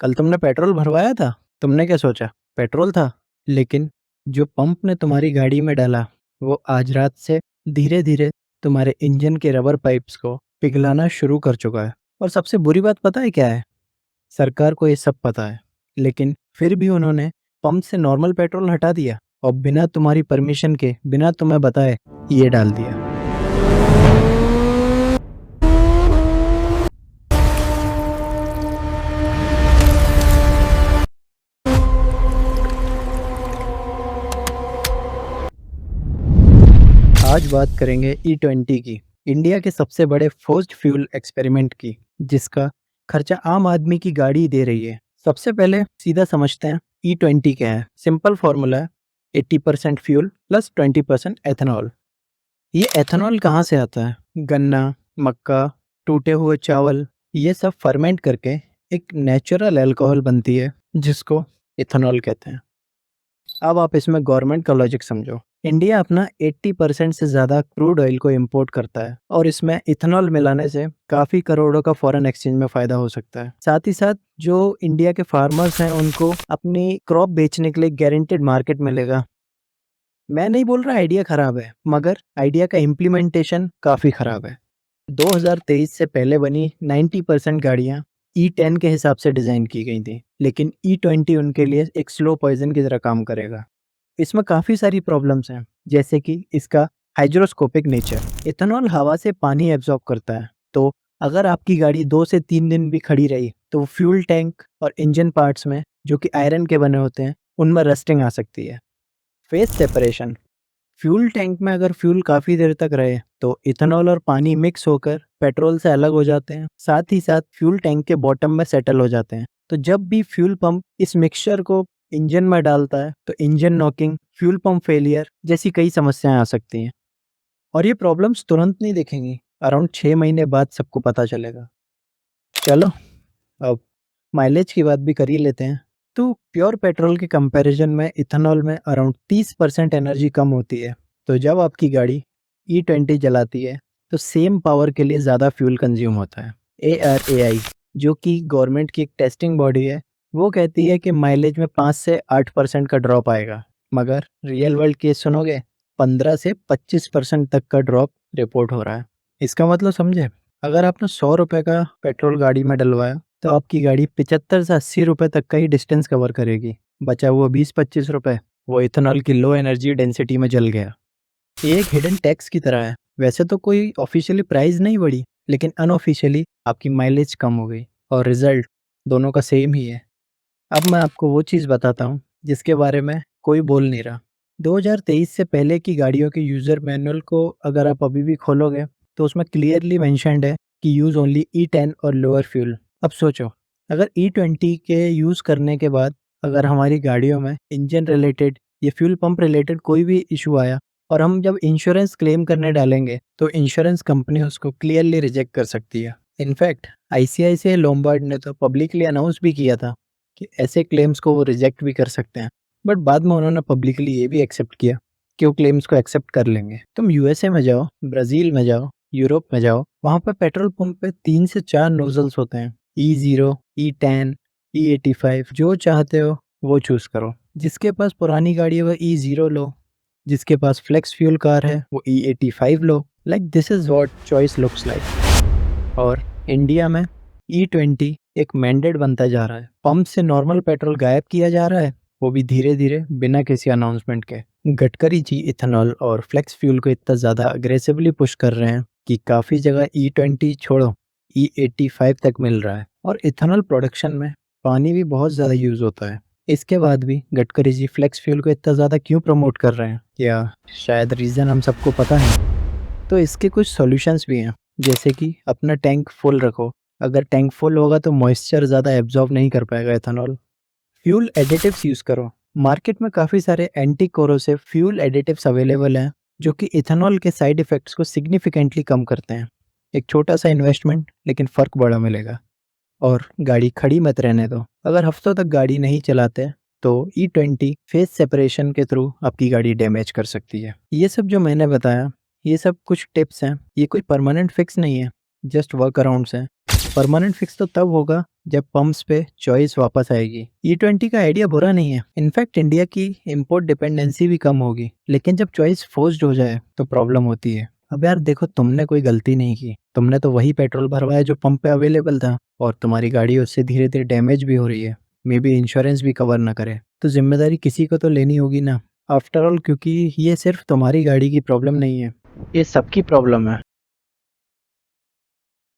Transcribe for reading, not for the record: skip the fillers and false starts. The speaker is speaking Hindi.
कल तुमने पेट्रोल भरवाया था। तुमने क्या सोचा पेट्रोल था, लेकिन जो पंप ने तुम्हारी गाड़ी में डाला वो आज रात से धीरे धीरे तुम्हारे इंजन के रबर पाइप्स को पिघलाना शुरू कर चुका है। और सबसे बुरी बात पता है क्या है? सरकार को ये सब पता है, लेकिन फिर भी उन्होंने पंप से नॉर्मल पेट्रोल हटा दिया और बिना तुम्हारी परमिशन के, बिना तुम्हें बताए ये डाल दिया। आज बात करेंगे E20 की, इंडिया के सबसे बड़े फोर्स्ड फ्यूल एक्सपेरिमेंट की, जिसका खर्चा आम आदमी की गाड़ी दे रही है। सबसे पहले सीधा समझते हैं E20 क्या है। सिंपल फॉर्मूला है 80% फ्यूल प्लस 20% एथेनॉल। ये एथेनॉल कहाँ से आता है? गन्ना, मक्का, टूटे हुए चावल, ये सब फर्मेंट करके एक नेचुरल अल्कोहल बनती है जिसको इथेनॉल कहते हैं। अब आप इसमें गवर्नमेंट का लॉजिक समझो। इंडिया अपना 80% से ज़्यादा क्रूड ऑयल को इंपोर्ट करता है और इसमें इथेनॉल मिलाने से काफ़ी करोड़ों का फॉरेन एक्सचेंज में फ़ायदा हो सकता है। साथ ही साथ जो इंडिया के फार्मर्स हैं उनको अपनी क्रॉप बेचने के लिए गारंटेड मार्केट मिलेगा। मैं नहीं बोल रहा आइडिया ख़राब है, मगर आइडिया का इम्प्लीमेंटेशन काफ़ी ख़राब है। 2023 से पहले बनी 90% गाड़ियाँ E10 के हिसाब से डिज़ाइन की गई थी, लेकिन E20 उनके लिए एक स्लो पॉइजन की तरह काम करेगा। इसमें काफ़ी सारी प्रॉब्लम्स हैं, जैसे कि इसका हाइड्रोस्कोपिक नेचर। इथेनॉल हवा से पानी एब्जॉर्ब करता है, तो अगर आपकी गाड़ी 2 से 3 दिन भी खड़ी रही तो फ्यूल टैंक और इंजन पार्ट्स में, जो कि आयरन के बने होते हैं, उनमें रस्टिंग आ सकती है। फेस सेपरेशन, फ्यूल टैंक में अगर फ्यूल काफ़ी देर तक रहे तो इथेनॉल और पानी मिक्स होकर पेट्रोल से अलग हो जाते हैं, साथ ही साथ फ्यूल टैंक के बॉटम में सेटल हो जाते हैं। तो जब भी फ्यूल पंप इस मिक्सचर को इंजन में डालता है तो engine knocking, fuel pump failure जैसी कई समस्याएं आ सकती हैं। और ये प्रॉब्लम्स तुरंत नहीं दिखेंगी, अराउंड 6 महीने बाद सबको पता चलेगा। चलो अब माइलेज की बात भी कर ही लेते हैं। तो प्योर पेट्रोल के कंपैरिजन में इथेनॉल में अराउंड 30% एनर्जी कम होती है। तो जब आपकी गाड़ी E20 जलाती है तो सेम पावर के लिए ज़्यादा फ्यूल कंज्यूम होता है। ARAI, जो कि गवर्नमेंट की एक टेस्टिंग बॉडी है, वो कहती है कि माइलेज में 5 से 8% का ड्रॉप आएगा, मगर रियल वर्ल्ड केस सुनोगे 15 से 25% तक का ड्रॉप रिपोर्ट हो रहा है। इसका मतलब समझे, अगर आपने 100 रुपये का पेट्रोल गाड़ी में डलवाया तो आपकी गाड़ी 75 से 80 रुपये तक का ही डिस्टेंस कवर करेगी। बचा हुआ 20-25 रुपये वो इथेनॉल की लो एनर्जी डेंसिटी में जल गया। ये एक हिडन टैक्स की तरह है। वैसे तो कोई ऑफिशियली प्राइस नहीं बढ़ी, लेकिन अनऑफिशियली आपकी माइलेज कम हो गई और रिजल्ट दोनों का सेम ही है। अब मैं आपको वो चीज़ बताता हूँ जिसके बारे में कोई बोल नहीं रहा। 2023 से पहले की गाड़ियों के यूज़र मैनुअल को अगर आप अभी भी खोलोगे तो उसमें क्लियरली मेंशन्ड है कि यूज़ ओनली E10 और लोअर फ्यूल। अब सोचो, अगर E20 के यूज़ करने के बाद अगर हमारी गाड़ियों में इंजन रिलेटेड या फ्यूल पंप रिलेटेड कोई भी इशू आया और हम जब इंश्योरेंस क्लेम करने डालेंगे तो इंश्योरेंस कंपनी उसको क्लियरली रिजेक्ट कर सकती है। इनफैक्ट ICICI लोम्बार्ड ने तो पब्लिकली अनाउंस भी किया था कि ऐसे क्लेम्स को वो रिजेक्ट भी कर सकते हैं, बट बाद में उन्होंने पब्लिकली ये भी एक्सेप्ट किया कि वो क्लेम्स को एक्सेप्ट कर लेंगे। तुम USA में जाओ, ब्राज़ील में जाओ, यूरोप में जाओ, वहाँ पे पेट्रोल पंप पे 3 से 4 नोजल्स होते हैं। E0, E10, E85, जो चाहते हो वो चूज़ करो। जिसके पास पुरानी गाड़ी है वो E0 लो, जिसके पास फ्लेक्स फ्यूल कार है वो E85 low. Like this is what choice looks like. और इंडिया में E20 एक मैंडेट बनता जा रहा है। पंप से नॉर्मल पेट्रोल गायब किया जा रहा है, वो भी धीरे धीरे बिना किसी अनाउंसमेंट के। गडकरी जी इथेनॉल और फ्लेक्स फ्यूल को इतना ज़्यादा अग्रेसिवली पुश कर रहे हैं कि काफ़ी जगह E20 छोड़ो E85 तक मिल रहा है। और इथेनॉल प्रोडक्शन में पानी भी बहुत ज़्यादा यूज़ होता है। इसके बाद भी गडकरी जी फ्लेक्स फ्यूल को इतना ज़्यादा क्यों प्रमोट कर रहे हैं, या शायद रीज़न हम सबको पता है। तो इसके कुछ सॉल्यूशंस भी हैं, जैसे कि अपना टैंक फुल रखो। अगर टैंक फुल होगा तो मॉइस्चर ज़्यादा एब्जॉर्ब नहीं कर पाएगा इथेनॉल। फ्यूल एडिटिव्स यूज़ करो। मार्केट में काफ़ी सारे anti corrosive fuel additives available हैं जो कि इथेनॉल के साइड इफ़ेक्ट्स को सिग्निफिकेंटली कम करते हैं। एक छोटा सा इन्वेस्टमेंट, लेकिन फ़र्क बड़ा मिलेगा। और गाड़ी खड़ी मत रहने दो। अगर हफ्तों तक गाड़ी नहीं चलाते तो E20 फेस सेपरेशन के थ्रू आपकी गाड़ी डैमेज कर सकती है। ये सब जो मैंने बताया, ये सब कुछ टिप्स हैं, ये कोई परमानेंट फिक्स नहीं है। जस्ट वर्क अराउंड्स हैं। परमानेंट फिक्स तो तब होगा जब पंप्स पे चॉइस वापस आएगी। E20 का आइडिया बुरा नहीं है, इनफैक्ट इंडिया की इंपोर्ट डिपेंडेंसी भी कम होगी, लेकिन जब चॉइस फोर्स्ड हो जाए तो प्रॉब्लम होती है। अब यार देखो, तुमने कोई गलती नहीं की, तुमने तो वही पेट्रोल भरवाया जो पंप पे अवेलेबल था, और तुम्हारी गाड़ी उससे धीरे धीरे डैमेज भी हो रही है, मे बी इंश्योरेंस भी कवर ना करे, तो जिम्मेदारी किसी को तो लेनी होगी ना। आफ्टर ऑल, क्योंकि ये सिर्फ तुम्हारी गाड़ी की प्रॉब्लम नहीं है, ये सबकी प्रॉब्लम है।